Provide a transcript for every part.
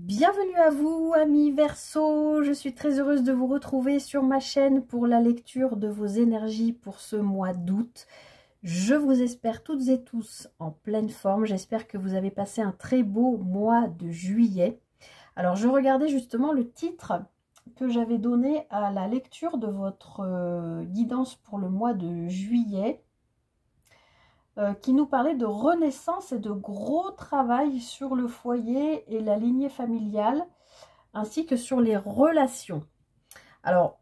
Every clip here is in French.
Bienvenue à vous, amis Verseau. Je suis très heureuse de vous retrouver sur ma chaîne pour la lecture de vos énergies pour ce mois d'août. Je vous espère toutes et tous en pleine forme. J'espère que vous avez passé un très beau mois de juillet. Alors, je regardais justement le titre que j'avais donné à la lecture de votre guidance pour le mois de juillet. Qui nous parlait de renaissance et de gros travail sur le foyer et la lignée familiale, ainsi que sur les relations. Alors,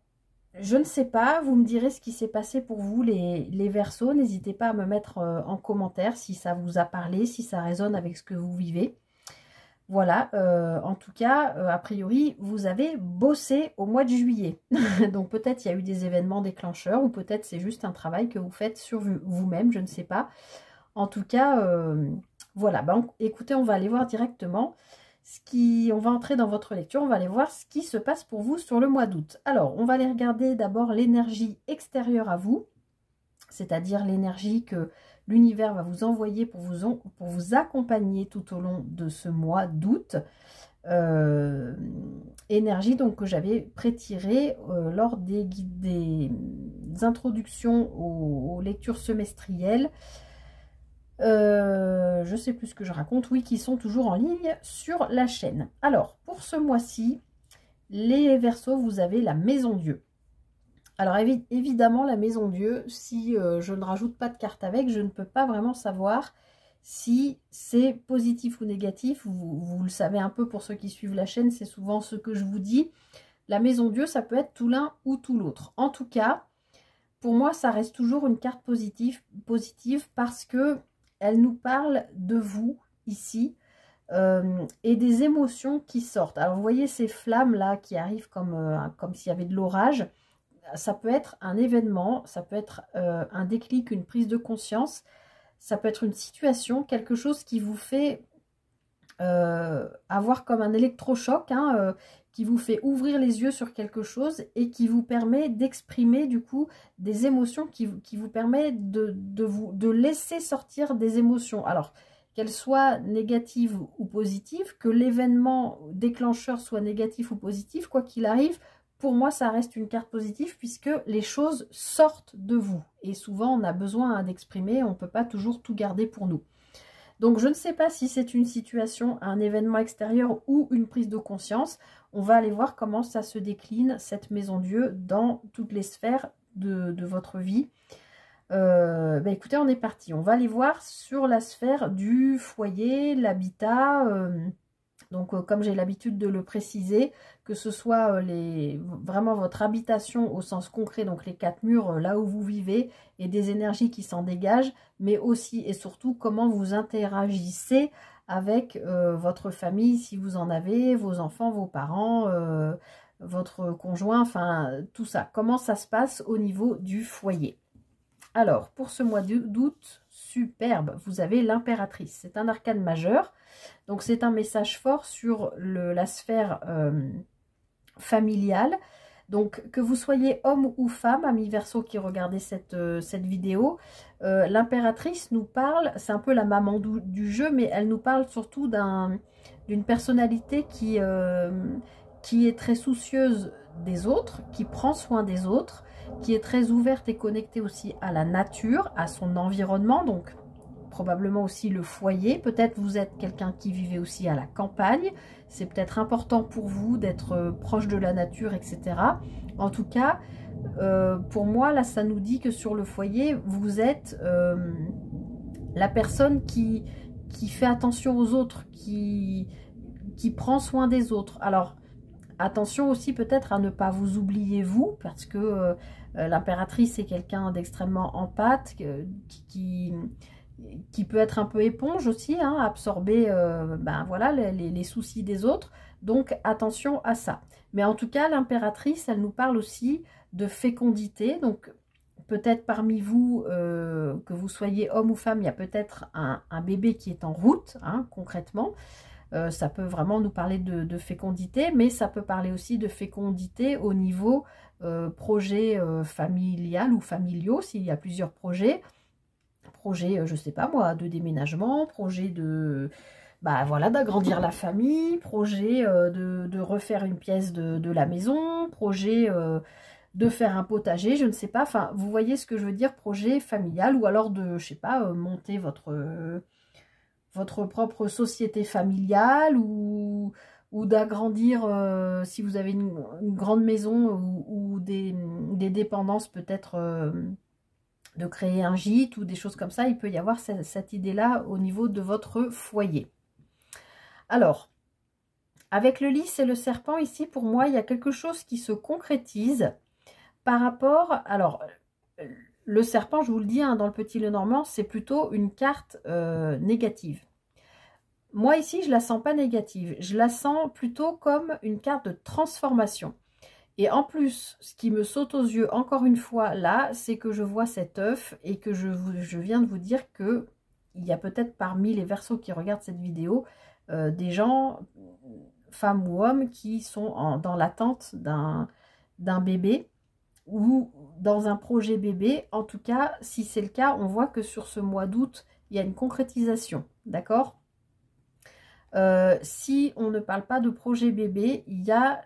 je ne sais pas, vous me direz ce qui s'est passé pour vous, les Verseaux. N'hésitez pas à me mettre en commentaire si ça vous a parlé, si ça résonne avec ce que vous vivez. Voilà, en tout cas, a priori, vous avez bossé au mois de juillet. Donc peut-être il y a eu des événements déclencheurs ou peut-être c'est juste un travail que vous faites sur vous-même, je ne sais pas. En tout cas, voilà, écoutez, on va aller voir directement on va entrer dans votre lecture, on va aller voir ce qui se passe pour vous sur le mois d'août. Alors, on va aller regarder d'abord l'énergie extérieure à vous, c'est-à-dire l'énergie que l'univers va vous envoyer pour vous accompagner tout au long de ce mois d'août. Énergie donc que j'avais prétirée lors des introductions aux lectures semestrielles. Je sais plus ce que je raconte, oui, qui sont toujours en ligne sur la chaîne. Alors, pour ce mois-ci, les Verseaux, vous avez la Maison Dieu. Alors, évidemment, la Maison Dieu, si je ne rajoute pas de carte avec, je ne peux pas vraiment savoir si c'est positif ou négatif. Vous le savez un peu pour ceux qui suivent la chaîne, c'est souvent ce que je vous dis. La Maison Dieu, ça peut être tout l'un ou tout l'autre. En tout cas, pour moi, ça reste toujours une carte positive parce que elle nous parle de vous, ici, et des émotions qui sortent. Alors, vous voyez ces flammes-là qui arrivent comme s'il y avait de l'orage. Ça peut être un événement, ça peut être un déclic, une prise de conscience. Ça peut être une situation, quelque chose qui vous fait avoir comme un électrochoc, hein, qui vous fait ouvrir les yeux sur quelque chose et qui vous permet d'exprimer du coup des émotions, qui vous permet de laisser sortir des émotions. Alors, qu'elles soient négatives ou positives, que l'événement déclencheur soit négatif ou positif, quoi qu'il arrive, pour moi, ça reste une carte positive puisque les choses sortent de vous. Et souvent, on a besoin d'exprimer, on ne peut pas toujours tout garder pour nous. Donc, je ne sais pas si c'est une situation, un événement extérieur ou une prise de conscience. On va aller voir comment ça se décline, cette Maison Dieu, dans toutes les sphères de votre vie. Écoutez, on est parti. On va aller voir sur la sphère du foyer, l'habitat. Donc, comme j'ai l'habitude de le préciser, que ce soit vraiment votre habitation au sens concret, donc les 4 murs, là où vous vivez, et des énergies qui s'en dégagent, mais aussi et surtout comment vous interagissez avec votre famille, si vous en avez, vos enfants, vos parents, votre conjoint, enfin tout ça. Comment ça se passe au niveau du foyer. Alors, pour ce mois d'août, superbe, vous avez l'impératrice. C'est un arcane majeur. Donc, c'est un message fort sur la sphère familiale. Donc, que vous soyez homme ou femme, amis Verseau qui regardez cette vidéo, l'impératrice nous parle, c'est un peu la maman du jeu, mais elle nous parle surtout d'une personnalité qui est très soucieuse des autres, qui prend soin des autres, qui est très ouverte et connectée aussi à la nature, à son environnement, donc probablement aussi le foyer. Peut-être vous êtes quelqu'un qui vivait aussi à la campagne. C'est peut-être important pour vous d'être proche de la nature, etc. En tout cas, pour moi, là, ça nous dit que sur le foyer, vous êtes la personne qui fait attention aux autres, qui prend soin des autres. Alors, attention aussi peut-être à ne pas vous oublier vous, parce que l'impératrice est quelqu'un d'extrêmement empathe, qui peut être un peu éponge aussi, hein, absorber voilà, les soucis des autres. Donc attention à ça. Mais en tout cas, l'impératrice, elle nous parle aussi de fécondité. Donc peut-être parmi vous, que vous soyez homme ou femme, il y a peut-être un bébé qui est en route, hein, concrètement. Ça peut vraiment nous parler de fécondité, mais ça peut parler aussi de fécondité au niveau projet familial ou familiaux, s'il y a plusieurs projets, je ne sais pas moi, de déménagement, projet bah voilà, d'agrandir la famille, projet de refaire une pièce de la maison, projet de faire un potager, je ne sais pas. Enfin, vous voyez ce que je veux dire, projet familial, ou alors de, je sais pas, monter votre propre société familiale, ou d'agrandir, si vous avez une grande maison ou des dépendances peut-être, de créer un gîte ou des choses comme ça. Il peut y avoir cette idée-là au niveau de votre foyer. Alors, avec le lys et le serpent ici, pour moi, il y a quelque chose qui se concrétise par rapport... Alors, le serpent, je vous le dis, hein, dans le Petit Lenormand, c'est plutôt une carte négative. Moi, ici, je la sens pas négative. Je la sens plutôt comme une carte de transformation. Et en plus, ce qui me saute aux yeux, encore une fois, là, c'est que je vois cet œuf et que je viens de vous dire que il y a peut-être parmi les Verseaux qui regardent cette vidéo, des gens, femmes ou hommes, qui sont dans l'attente d'un bébé ou dans un projet bébé. En tout cas, si c'est le cas, on voit que sur ce mois d'août, il y a une concrétisation, d'accord ? Si on ne parle pas de projet bébé, il y a,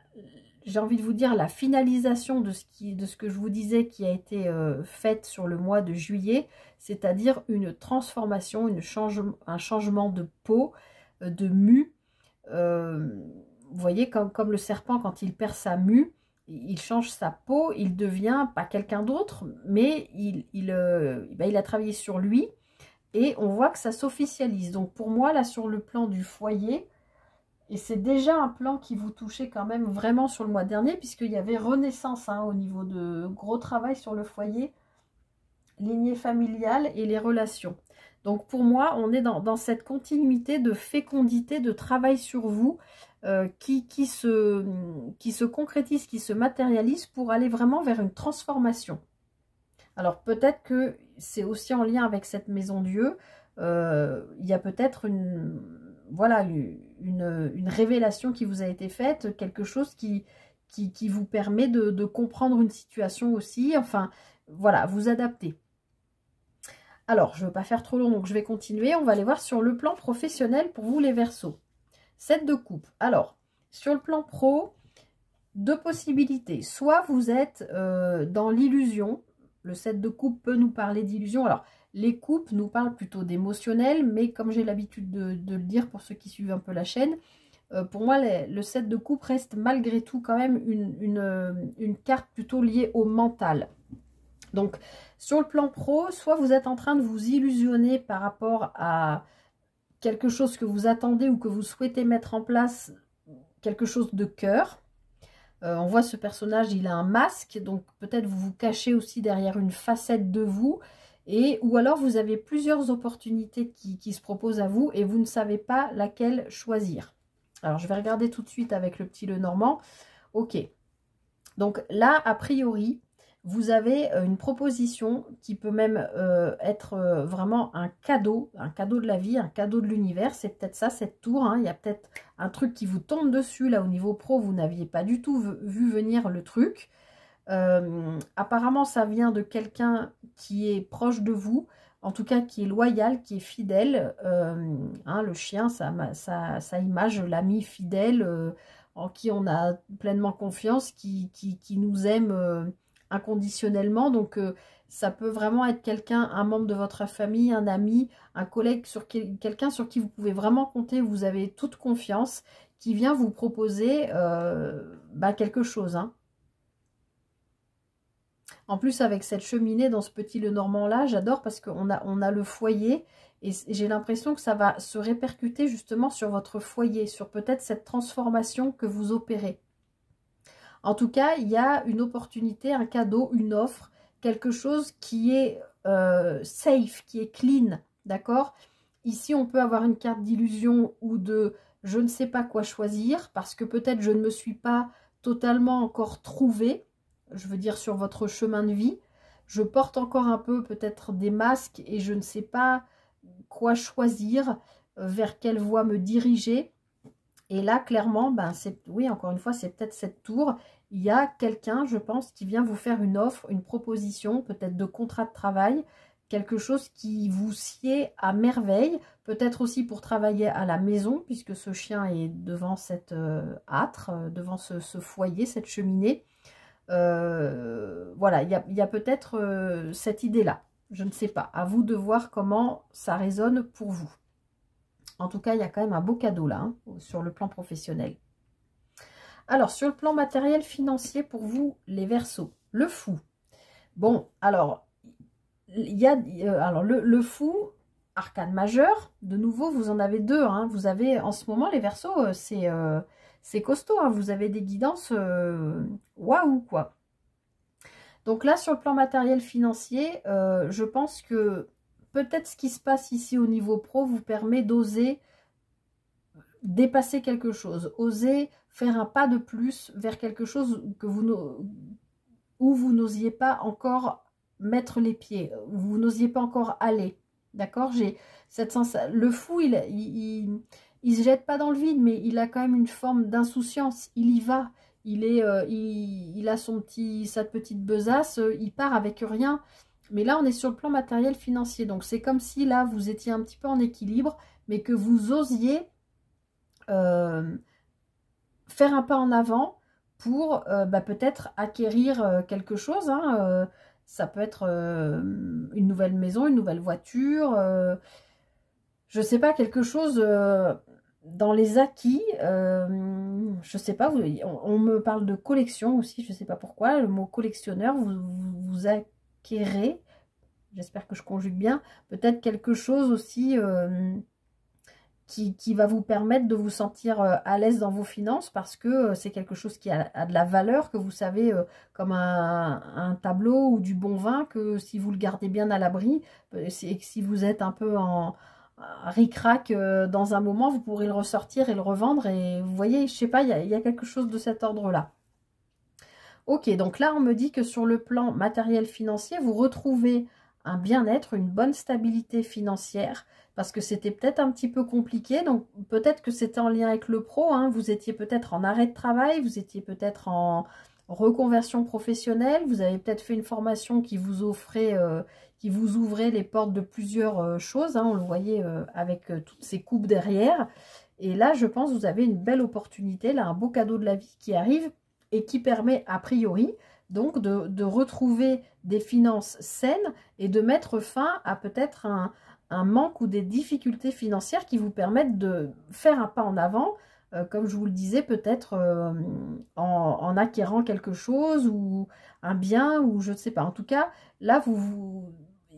j'ai envie de vous dire, la finalisation de ce que je vous disais qui a été faite sur le mois de juillet, c'est-à-dire une transformation, un changement de peau, de mue. Vous voyez, comme le serpent, quand il perd sa mue, il change sa peau, il devient pas quelqu'un d'autre, mais il a travaillé sur lui. Et on voit que ça s'officialise. Donc pour moi, là, sur le plan du foyer, et c'est déjà un plan qui vous touchait quand même vraiment sur le mois dernier, puisqu'il y avait renaissance hein, au niveau de gros travail sur le foyer, lignée familiale et les relations. Donc pour moi, on est dans cette continuité de fécondité, de travail sur vous, qui se concrétise, qui se matérialise pour aller vraiment vers une transformation. Alors peut-être que c'est aussi en lien avec cette maison Dieu. Il y a peut-être une révélation qui vous a été faite, quelque chose qui vous permet de comprendre une situation aussi. Enfin, voilà, vous adapter. Alors, je ne veux pas faire trop long, donc je vais continuer. On va aller voir sur le plan professionnel pour vous les Verseaux. 7 de coupe. Alors, sur le plan pro, deux possibilités. Soit vous êtes dans l'illusion. Le 7 de coupe peut nous parler d'illusion. Alors, les coupes nous parlent plutôt d'émotionnel, mais comme j'ai l'habitude de le dire pour ceux qui suivent un peu la chaîne, pour moi, le 7 de coupe reste malgré tout quand même une carte plutôt liée au mental. Donc, sur le plan pro, soit vous êtes en train de vous illusionner par rapport à quelque chose que vous attendez ou que vous souhaitez mettre en place, quelque chose de cœur. On voit ce personnage, il a un masque, donc peut-être vous vous cachez aussi derrière une facette de vous, ou alors vous avez plusieurs opportunités qui se proposent à vous et vous ne savez pas laquelle choisir. Alors je vais regarder tout de suite avec le Petit Lenormand. Ok, donc là, a priori, vous avez une proposition qui peut même être vraiment un cadeau de la vie, un cadeau de l'univers. C'est peut-être ça, cette tour. Hein. Il y a peut-être un truc qui vous tombe dessus, là, au niveau pro, vous n'aviez pas du tout vu venir le truc. Apparemment, ça vient de quelqu'un qui est proche de vous, en tout cas qui est loyal, qui est fidèle. Hein, le chien, ça image l'ami fidèle en qui on a pleinement confiance, qui nous aime inconditionnellement. Donc ça peut vraiment être quelqu'un, un membre de votre famille, un ami, un collègue, quelqu'un sur qui vous pouvez vraiment compter, vous avez toute confiance, qui vient vous proposer quelque chose. Hein. En plus, avec cette cheminée dans ce Petit Lenormand là, j'adore parce qu'on a le foyer et j'ai l'impression que ça va se répercuter justement sur votre foyer, sur peut-être cette transformation que vous opérez. En tout cas, il y a une opportunité, un cadeau, une offre, quelque chose qui est safe, qui est clean, d'accord? Ici, on peut avoir une carte d'illusion ou de je ne sais pas quoi choisir parce que peut-être je ne me suis pas totalement encore trouvée, je veux dire sur votre chemin de vie. Je porte encore un peu peut-être des masques et je ne sais pas quoi choisir, vers quelle voie me diriger. Et là, clairement, oui, encore une fois, c'est peut-être cette tour. Il y a quelqu'un, je pense, qui vient vous faire une offre, une proposition, peut-être de contrat de travail, quelque chose qui vous sied à merveille, peut-être aussi pour travailler à la maison, puisque ce chien est devant cette âtre, devant ce foyer, cette cheminée. Voilà, il y a peut-être cette idée-là. Je ne sais pas. À vous de voir comment ça résonne pour vous. En tout cas, il y a quand même un beau cadeau là, hein, sur le plan professionnel. Alors, sur le plan matériel financier, pour vous, les Verseaux, le fou. Bon, alors, il y a alors le fou, arcane majeur, de nouveau, vous en avez deux. Hein. Vous avez, en ce moment, les Verseaux, c'est costaud. Hein. Vous avez des guidances, waouh, quoi. Donc là, sur le plan matériel financier, je pense que peut-être ce qui se passe ici au niveau pro vous permet d'oser dépasser quelque chose, oser faire un pas de plus vers quelque chose que où vous n'osiez pas encore mettre les pieds, où vous n'osiez pas encore aller. D'accord? J'ai cette sensation. Le fou, il se jette pas dans le vide, mais il a quand même une forme d'insouciance. Il y va. Il a sa petite besace, il part avec rien. Mais là, on est sur le plan matériel financier. Donc, c'est comme si là, vous étiez un petit peu en équilibre, mais que vous osiez faire un pas en avant pour peut-être acquérir quelque chose. Hein, ça peut être une nouvelle maison, une nouvelle voiture, je sais pas, quelque chose dans les acquis. Je sais pas, on me parle de collection aussi, je sais pas pourquoi. Le mot collectionneur, vous acquérez, j'espère que je conjugue bien, peut-être quelque chose aussi qui va vous permettre de vous sentir à l'aise dans vos finances, parce que c'est quelque chose qui a de la valeur, que vous savez, comme un tableau ou du bon vin, que si vous le gardez bien à l'abri, et que si vous êtes un peu en ric-rac dans un moment, vous pourrez le ressortir et le revendre. Et vous voyez, je sais pas, il y a quelque chose de cet ordre-là. Ok, donc là, on me dit que sur le plan matériel financier, vous retrouvez un bien-être, une bonne stabilité financière, parce que c'était peut-être un petit peu compliqué. Donc, peut-être que c'était en lien avec le pro. Hein, vous étiez peut-être en arrêt de travail, vous étiez peut-être en reconversion professionnelle. Vous avez peut-être fait une formation qui vous offrait, qui vous ouvrait les portes de plusieurs choses. Hein, on le voyait avec toutes ces coupes derrière. Et là, je pense que vous avez une belle opportunité, là, un beau cadeau de la vie qui arrive et qui permet, a priori, donc de retrouver des finances saines et de mettre fin à peut-être un manque ou des difficultés financières qui vous permettent de faire un pas en avant, comme je vous le disais, peut-être en acquérant quelque chose ou un bien, ou je ne sais pas. En tout cas, là,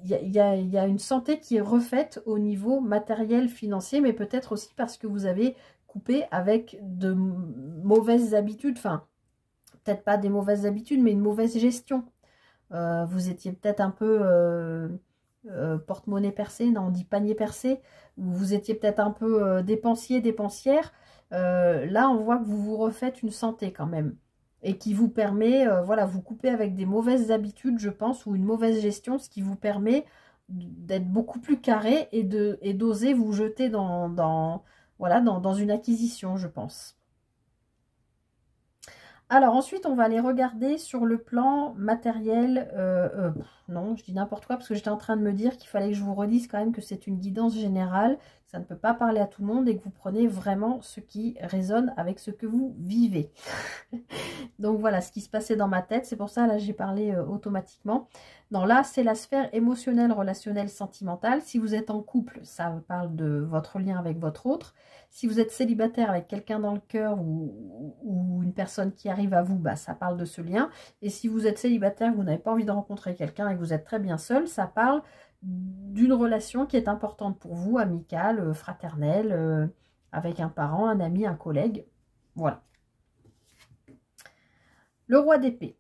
il y a une santé qui est refaite au niveau matériel, financier, mais peut-être aussi parce que vous avez coupé avec de mauvaises habitudes, enfin, peut-être pas des mauvaises habitudes, mais une mauvaise gestion. Vous étiez peut-être un peu porte-monnaie percé, non, on dit panier percé, vous étiez peut-être un peu dépensier, dépensière. Là, on voit que vous vous refaites une santé quand même, et qui vous permet, voilà, vous coupez avec des mauvaises habitudes, je pense, ou une mauvaise gestion, ce qui vous permet d'être beaucoup plus carré et d'oser vous jeter voilà, dans une acquisition, je pense. Alors ensuite, on va aller regarder sur le plan matériel. Non, je dis n'importe quoi parce que j'étais en train de me dire qu'il fallait que je vous redise quand même que c'est une guidance générale. Ça ne peut pas parler à tout le monde et que vous prenez vraiment ce qui résonne avec ce que vous vivez. Donc voilà ce qui se passait dans ma tête. C'est pour ça, là, j'ai parlé automatiquement. Non, là, c'est la sphère émotionnelle, relationnelle, sentimentale. Si vous êtes en couple, ça parle de votre lien avec votre autre. Si vous êtes célibataire avec quelqu'un dans le cœur ou une personne qui arrive à vous, bah, ça parle de ce lien. Et si vous êtes célibataire, vous n'avez pas envie de rencontrer quelqu'un et que vous êtes très bien seul, ça parle d'une relation qui est importante pour vous, amicale, fraternelle, avec un parent, un ami, un collègue. Voilà. Le roi d'épée.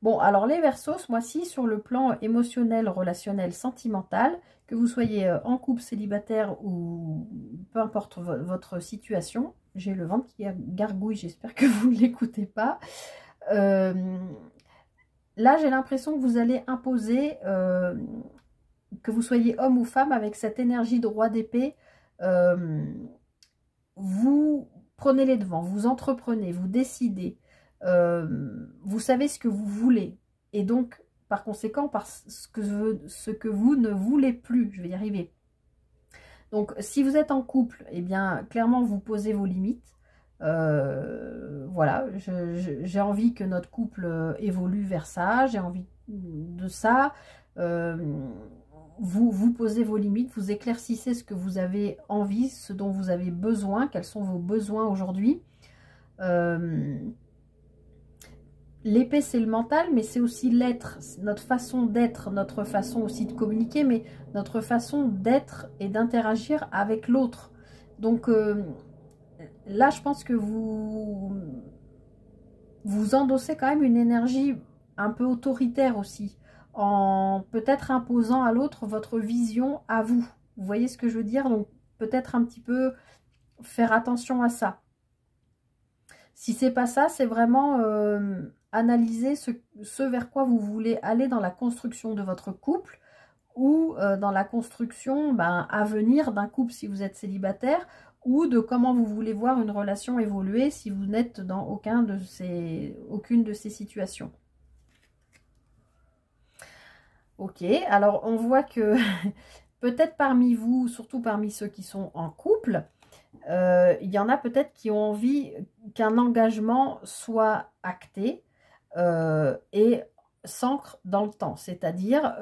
Bon, alors les Verseaux, ce mois-ci, sur le plan émotionnel, relationnel, sentimental, que vous soyez en couple, célibataire ou peu importe votre situation, j'ai le ventre qui gargouille, j'espère que vous ne l'écoutez pas. Là, j'ai l'impression que vous allez imposer, que vous soyez homme ou femme, avec cette énergie de roi d'épée, vous prenez les devants, vous entreprenez, vous décidez. Vous savez ce que vous voulez, et donc par conséquent par ce que vous ne voulez plus. Je vais y arriver. Donc, si vous êtes en couple, eh bien, clairement, vous posez vos limites. Voilà, j'ai envie que notre couple évolue vers ça, j'ai envie de ça. Vous posez vos limites, vous éclaircissez ce que vous avez envie, ce dont vous avez besoin, quels sont vos besoins aujourd'hui. L'épée, c'est le mental, mais c'est aussi l'être, notre façon d'être, notre façon aussi de communiquer, mais notre façon d'être et d'interagir avec l'autre. Donc là, je pense que vous endossez quand même une énergie un peu autoritaire aussi, en peut-être imposant à l'autre votre vision à vous. Vous voyez ce que je veux dire? Donc peut-être un petit peu faire attention à ça. Si c'est pas ça, c'est vraiment analyser ce vers quoi vous voulez aller dans la construction de votre couple ou dans la construction à venir d'un couple si vous êtes célibataire, ou de comment vous voulez voir une relation évoluer si vous n'êtes dans aucune de ces situations. Ok, alors on voit que peut-être parmi vous, surtout parmi ceux qui sont en couple, il y en a peut-être qui ont envie qu'un engagement soit acté et s'ancre dans le temps. C'est-à-dire,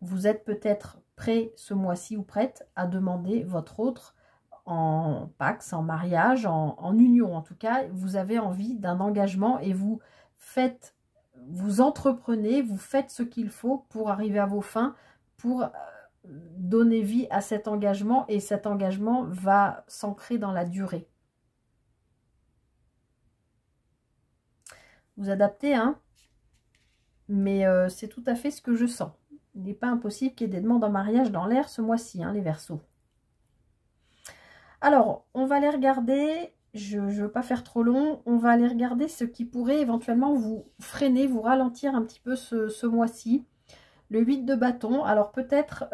vous êtes peut-être prêt ce mois-ci ou prête à demander votre autre en Pacs, en mariage, en union en tout cas. Vous avez envie d'un engagement et vous entreprenez, vous faites ce qu'il faut pour arriver à vos fins, pour donner vie à cet engagement, et cet engagement va s'ancrer dans la durée. Vous adaptez, hein, mais c'est tout à fait ce que je sens. Il n'est pas impossible qu'il y ait des demandes en mariage dans l'air ce mois-ci, hein, les Verseaux. Alors, on va aller regarder, je ne veux pas faire trop long, on va aller regarder ce qui pourrait éventuellement vous freiner, vous ralentir un petit peu ce mois-ci. Le 8 de bâton, alors peut-être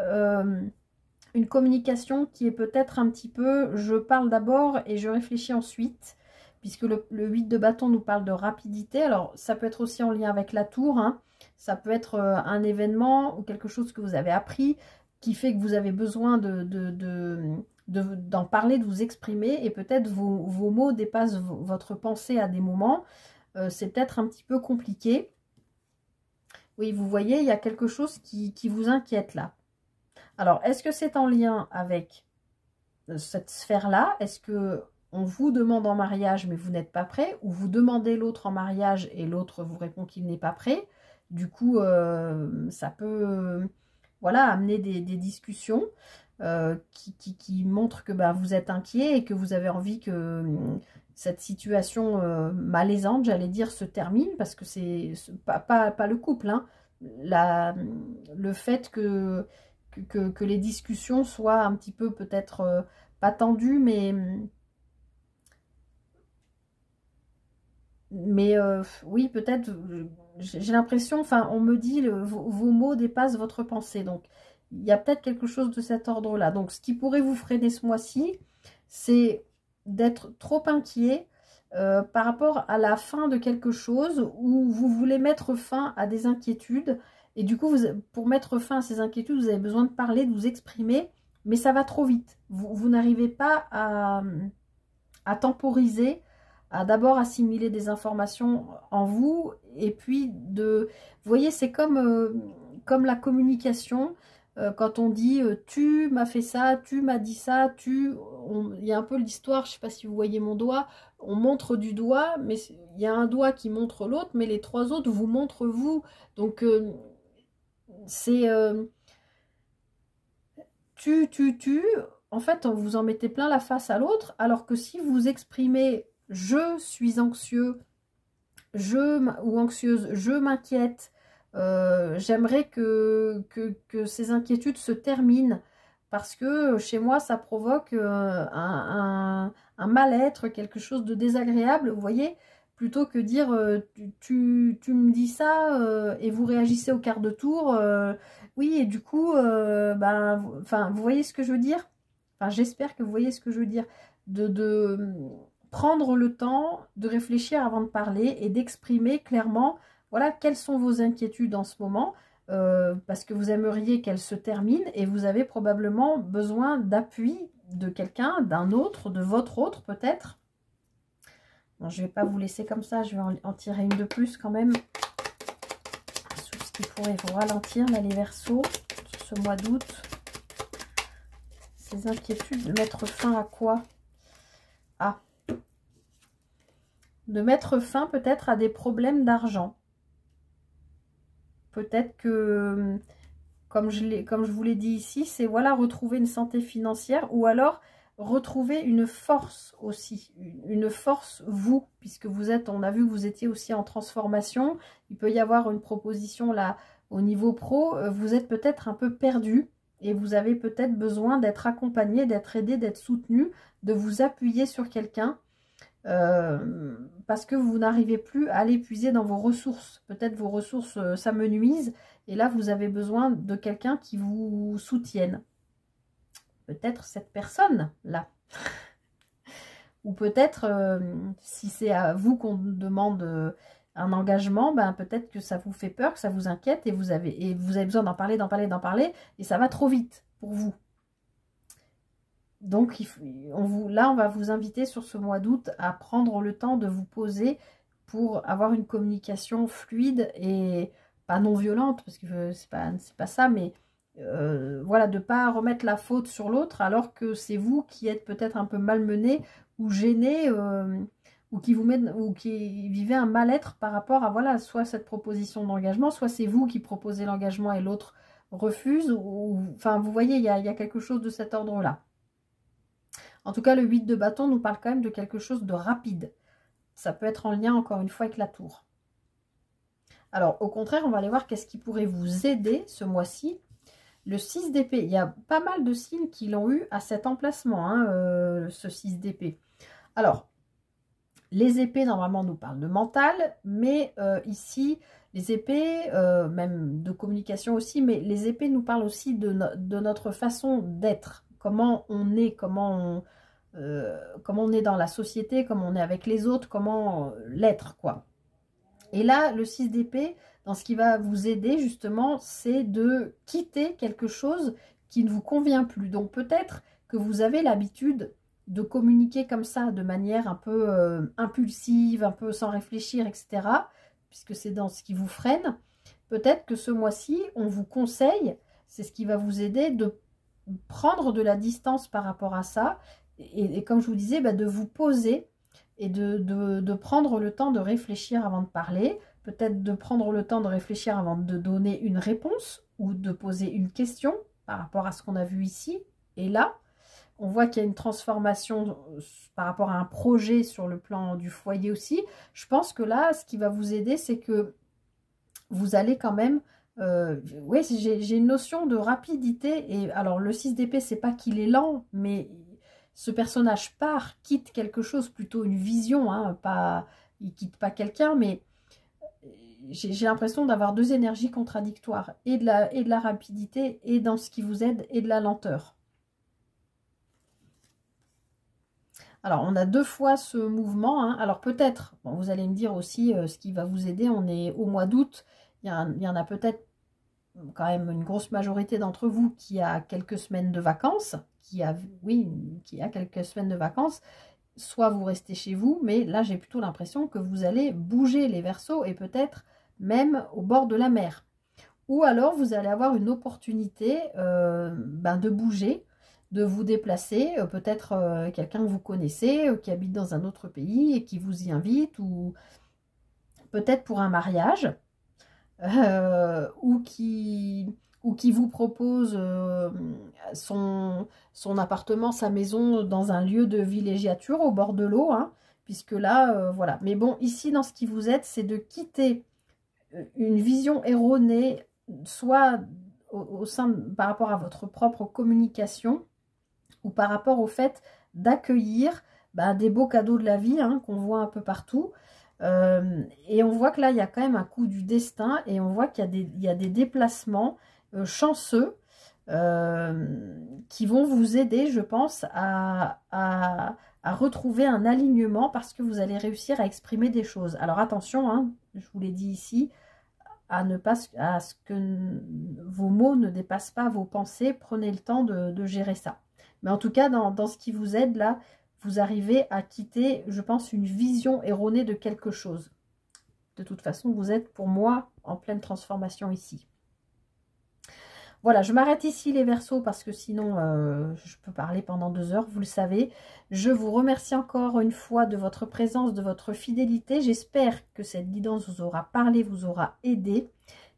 une communication qui est peut-être un petit peu, je parle d'abord et je réfléchis ensuite, puisque le 8 de bâton nous parle de rapidité. Alors ça peut être aussi en lien avec la tour, hein. Ça peut être un événement ou quelque chose que vous avez appris qui fait que vous avez besoin d'en parler, de vous exprimer, et peut-être vos mots dépassent votre pensée à des moments. C'est peut-être un petit peu compliqué. Oui, vous voyez, il y a quelque chose qui vous inquiète là. Alors, est-ce que c'est en lien avec cette sphère-là? Est-ce que on vous demande en mariage, mais vous n'êtes pas prêt? Ou vous demandez l'autre en mariage et l'autre vous répond qu'il n'est pas prêt? Du coup, ça peut voilà, amener des discussions qui montrent que vous êtes inquiet et que vous avez envie que cette situation malaisante, j'allais dire, se termine, parce que c'est pas le couple, hein. Le fait que les discussions soient un petit peu peut-être pas tendues, mais oui, peut-être, j'ai l'impression, enfin, on me dit, vos mots dépassent votre pensée, donc il y a peut-être quelque chose de cet ordre-là. Donc, ce qui pourrait vous freiner ce mois-ci, c'est d'être trop inquiet par rapport à la fin de quelque chose, où vous voulez mettre fin à des inquiétudes. Et du coup, pour mettre fin à ces inquiétudes, vous avez besoin de parler, de vous exprimer, mais ça va trop vite. Vous n'arrivez pas à temporiser, à d'abord assimiler des informations en vous, et puis vous voyez, c'est comme la communication. Quand on dit tu m'as fait ça, tu m'as dit ça, il y a un peu l'histoire, je ne sais pas si vous voyez mon doigt, on montre du doigt, mais il y a un doigt qui montre l'autre, mais les trois autres vous montrent vous. Donc c'est en fait, vous en mettez plein la face à l'autre, alors que si vous exprimez je suis anxieux, ou anxieuse, je m'inquiète, j'aimerais que ces inquiétudes se terminent, parce que chez moi ça provoque un mal-être, quelque chose de désagréable, vous voyez, plutôt que dire tu me dis ça et vous réagissez au quart de tour, oui, et du coup enfin, vous voyez ce que je veux dire, enfin j'espère que vous voyez ce que je veux dire, de prendre le temps de réfléchir avant de parler et d'exprimer clairement voilà, quelles sont vos inquiétudes en ce moment, parce que vous aimeriez qu'elles se terminent et vous avez probablement besoin d'appui de quelqu'un, d'un autre, de votre autre peut-être. Bon, je ne vais pas vous laisser comme ça, je vais en tirer une de plus quand même. Sur ce qui pourrait vous ralentir, là, les Verseaux, sur ce mois d'août. Ces inquiétudes, de mettre fin à quoi? Ah, de mettre fin peut-être à des problèmes d'argent. Peut-être que, comme je vous l'ai dit ici, c'est voilà, retrouver une santé financière ou alors retrouver une force aussi, une force vous, puisque vous êtes, on a vu que vous étiez aussi en transformation. Il peut y avoir une proposition là au niveau pro, vous êtes peut-être un peu perdu et vous avez peut-être besoin d'être accompagné, d'être aidé, d'être soutenu, de vous appuyer sur quelqu'un. Parce que vous n'arrivez plus à l'épuiser dans vos ressources. Peut-être vos ressources s'amenuisent et là vous avez besoin de quelqu'un qui vous soutienne. Peut-être cette personne là. Ou peut-être si c'est à vous qu'on demande un engagement, ben peut-être que ça vous fait peur, que ça vous inquiète et vous avez besoin d'en parler, d'en parler, d'en parler et ça va trop vite pour vous. Donc, là, on va vous inviter sur ce mois d'août à prendre le temps de vous poser pour avoir une communication fluide et pas non violente, parce que c'est pas ça, mais voilà, de ne pas remettre la faute sur l'autre alors que c'est vous qui êtes peut-être un peu malmené ou gêné ou qui vivez un mal-être par rapport à, voilà, soit cette proposition d'engagement, soit c'est vous qui proposez l'engagement et l'autre refuse, enfin, vous voyez, il y a quelque chose de cet ordre-là. En tout cas, le 8 de bâton nous parle quand même de quelque chose de rapide. Ça peut être en lien, encore une fois, avec la tour. Alors, au contraire, on va aller voir qu'est-ce qui pourrait vous aider ce mois-ci. Le 6 d'épée, il y a pas mal de signes qui l'ont eu à cet emplacement, hein, ce 6 d'épée. Alors, les épées, normalement, nous parlent de mental, mais ici, les épées, même de communication aussi, mais les épées nous parlent aussi de notre façon d'être. Comment on est, comment on est dans la société, comment on est avec les autres, comment l'être, quoi. Et là, le 6 d'épée, dans ce qui va vous aider, justement, c'est de quitter quelque chose qui ne vous convient plus. Donc, peut-être que vous avez l'habitude de communiquer comme ça, de manière un peu impulsive, un peu sans réfléchir, etc., puisque c'est dans ce qui vous freine. Peut-être que ce mois-ci, on vous conseille, c'est ce qui va vous aider, de prendre de la distance par rapport à ça et comme je vous disais, bah, de vous poser et de prendre le temps de réfléchir avant de parler, peut-être de prendre le temps de réfléchir avant de donner une réponse ou de poser une question par rapport à ce qu'on a vu ici. Et là, on voit qu'il y a une transformation par rapport à un projet sur le plan du foyer aussi. Je pense que là, ce qui va vous aider, c'est que vous allez quand même... oui, j'ai une notion de rapidité. Et alors, le 6 d'épée, c'est pas qu'il est lent, mais ce personnage quitte quelque chose, plutôt une vision. Hein, il quitte pas quelqu'un, mais j'ai l'impression d'avoir deux énergies contradictoires. Et de la rapidité, et dans ce qui vous aide, et de la lenteur. Alors, on a deux fois ce mouvement. Hein. Alors, peut-être, bon, vous allez me dire aussi ce qui va vous aider. On est au mois d'août. Il y en a peut-être quand même une grosse majorité d'entre vous qui a quelques semaines de vacances. Qui a quelques semaines de vacances. Soit vous restez chez vous, mais là, j'ai plutôt l'impression que vous allez bouger les Verseaux et peut-être même au bord de la mer. Ou alors, vous allez avoir une opportunité de bouger, de vous déplacer, peut-être quelqu'un que vous connaissez, qui habite dans un autre pays et qui vous y invite, ou peut-être pour un mariage, ou qui vous propose son appartement, sa maison dans un lieu de villégiature au bord de l'eau, hein, puisque là, voilà. Mais bon, ici, dans ce qui vous aide, c'est de quitter une vision erronée, soit par rapport à votre propre communication, ou par rapport au fait d'accueillir des beaux cadeaux de la vie, hein, qu'on voit un peu partout. Et on voit que là, il y a quand même un coup du destin, et on voit qu'il y a des déplacements chanceux qui vont vous aider, je pense, à retrouver un alignement, parce que vous allez réussir à exprimer des choses. Alors attention, hein, je vous l'ai dit ici, à ce que vos mots ne dépassent pas vos pensées. Prenez le temps de gérer ça. Mais en tout cas, dans ce qui vous aide là, vous arrivez à quitter, je pense, une vision erronée de quelque chose. De toute façon, vous êtes pour moi en pleine transformation ici. Voilà, je m'arrête ici les Verseaux parce que sinon je peux parler pendant 2 heures, vous le savez. Je vous remercie encore une fois de votre présence, de votre fidélité. J'espère que cette guidance vous aura parlé, vous aura aidé.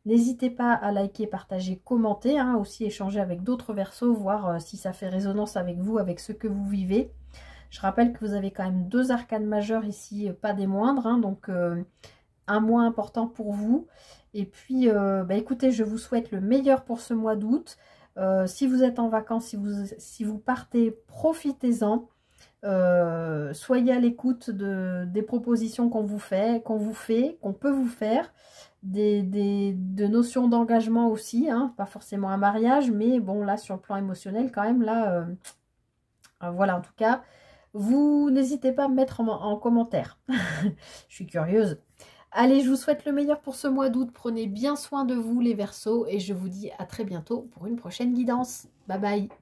N'hésitez pas à liker, partager, commenter, hein, aussi échanger avec d'autres Verseaux, voir si ça fait résonance avec vous, avec ce que vous vivez. Je rappelle que vous avez quand même 2 arcanes majeures ici, pas des moindres, hein, donc un mois important pour vous. Et puis, écoutez, je vous souhaite le meilleur pour ce mois d'août. Si vous êtes en vacances, si vous partez, profitez-en. Soyez à l'écoute des propositions qu'on vous fait, qu'on peut vous faire. De notions d'engagement aussi, hein, pas forcément un mariage, mais bon, là, sur le plan émotionnel, quand même, là, voilà, en tout cas, vous n'hésitez pas à me mettre en commentaire. Je suis curieuse. Allez, je vous souhaite le meilleur pour ce mois d'août. Prenez bien soin de vous, les Verseaux, et je vous dis à très bientôt pour une prochaine guidance. Bye bye.